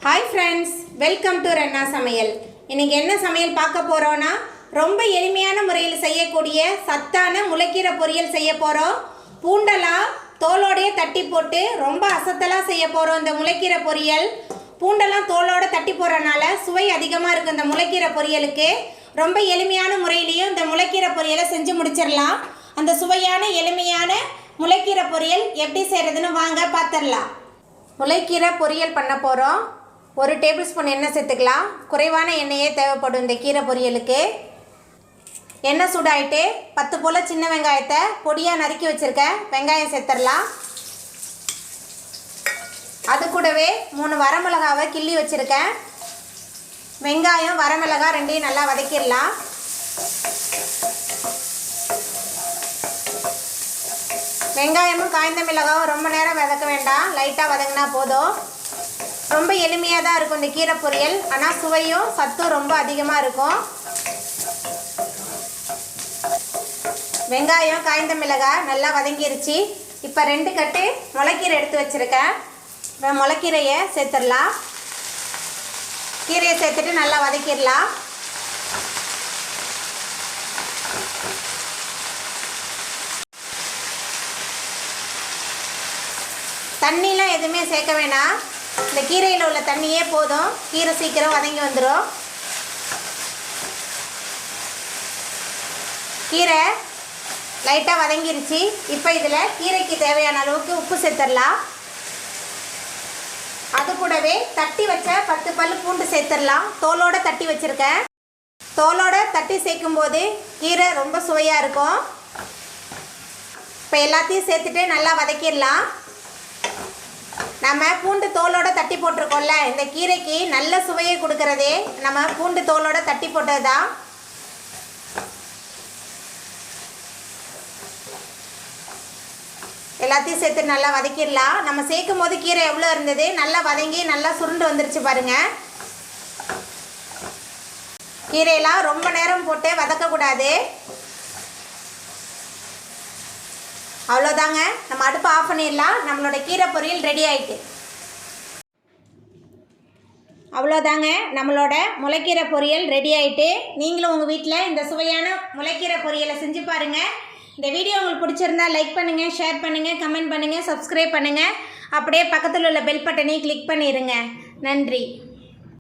Hi friends, welcome to Renna Samayal. இன்னைக்கு என்ன சமையல் பார்க்க போறோம்னா ரொம்ப எளிமையான முறையில் செய்யக்கூடிய சத்தான முளைக்கீரை பொரியல் செய்ய போறோம். பூண்டெல்லாம் தோலோடயே தட்டி போட்டு ரொம்ப அசத்தலா செய்ய போறோம் இந்த முளைக்கீரை பொரியல். பூண்டெல்லாம் தோலோட தட்டி போறனால சுவை அதிகமா இருக்கு இந்த முளைக்கீரை பொரியலுக்கு. ரொம்ப எளிமையான முறையிலேயே இந்த முளைக்கீரை பொரியலை செஞ்சு முடிச்சிரலாம். அந்த சுவையான எளிமையான முளைக்கீரை பொரியல் எப்படி செய்யறதுன்னு வாங்க பார்த்துடலாம். முளைக்கீரை பொரியல் பண்ண போறோம். 1 டேபிள் ஸ்பூன் எண்ணெய் சேர்த்துக்கலாம். குறைவான எண்ணெயே தேவைப்படும் இந்த கீரை பொரியலுக்கு. எண்ணெய் சூடாயிட்டு 10 போல் சின்ன வெங்காயத்தை பொடியாக நறுக்கி வச்சுருக்கேன். வெங்காயம் சேர்த்துடலாம். அது கூடவே 3 வரமிளகாவை கிள்ளி வச்சுருக்கேன். வெங்காயம் வரமிளகாய் ரெண்டையும் நல்லா வதக்கிடலாம். வெங்காயமும் காய்ந்த மிளகாவும் ரொம்ப நேரம் வதக்க வேண்டாம், லைட்டாக வதங்கினா போதும். ரொம்ப எளிமையாக தான் இருக்கும் இந்த கீரை பொரியல், ஆனால் சுவையும் சத்தும் ரொம்ப அதிகமாக இருக்கும். வெங்காயம் காய்ந்த மிளகாய் நல்லா வதங்கிருச்சு. இப்போ 2 கட்டு முளைக்கீரை எடுத்து வச்சுருக்கேன். முளைக்கீரையை சேர்த்துடலாம். கீரையை சேர்த்துட்டு நல்லா வதக்கிடலாம். தண்ணிலாம் எதுவுமே சேர்க்க வேணாம், இந்த கீரையில் உள்ள தண்ணியே போதும். கீரை சீக்கிரம் வதங்கி வந்துடும். கீரை லைட்டாக வதங்கிருச்சு. இப்போ இதில் கீரைக்கு தேவையான அளவுக்கு உப்பு சேர்த்துடலாம். அது கூடவே தட்டி வச்ச 10 பல் பூண்டு சேர்த்துடலாம். தோலோடு தட்டி வச்சுருக்கேன். தோலோடு தட்டி சேர்க்கும்போது கீரை ரொம்ப சுவையாக இருக்கும். இப்போ எல்லாத்தையும் சேர்த்துட்டு நல்லா வதக்கிடலாம். நம்ம பூண்டு தோலோட தட்டி போட்டிருக்கோம்ல, இந்த கீரைக்கு நல்ல சுவையை கொடுக்கறதே நம்ம பூண்டு தோலோட தட்டி போட்டது தான். எல்லாத்தையும் சேர்த்து நல்லா வதக்கிடலாம். நம்ம சேர்க்கும் போது கீரை எவ்வளோ இருந்தது, நல்லா வதங்கி நல்லா சுருண்டு வந்துருச்சு பாருங்கள். கீரையெல்லாம் ரொம்ப நேரம் போட்டு வதக்கக்கூடாது. அவ்வளோதாங்க, நம்ம அடுப்பு ஆஃப் பண்ணிடலாம். நம்மளோட கீரை பொரியல் ரெடி ஆகிட்டு. அவ்வளோதாங்க, நம்மளோட முளைக்கீரை பொரியல் ரெடி ஆகிட்டு. நீங்களும் உங்கள் வீட்டில் இந்த சுவையான முளைக்கீரை பொரியலை செஞ்சு பாருங்கள். இந்த வீடியோ உங்களுக்கு பிடிச்சிருந்தா லைக் பண்ணுங்கள், ஷேர் பண்ணுங்கள், கமெண்ட் பண்ணுங்கள், சப்ஸ்கிரைப் பண்ணுங்கள். அப்படியே பக்கத்தில் உள்ள பெல் பட்டனையும் கிளிக் பண்ணிடுங்க. நன்றி.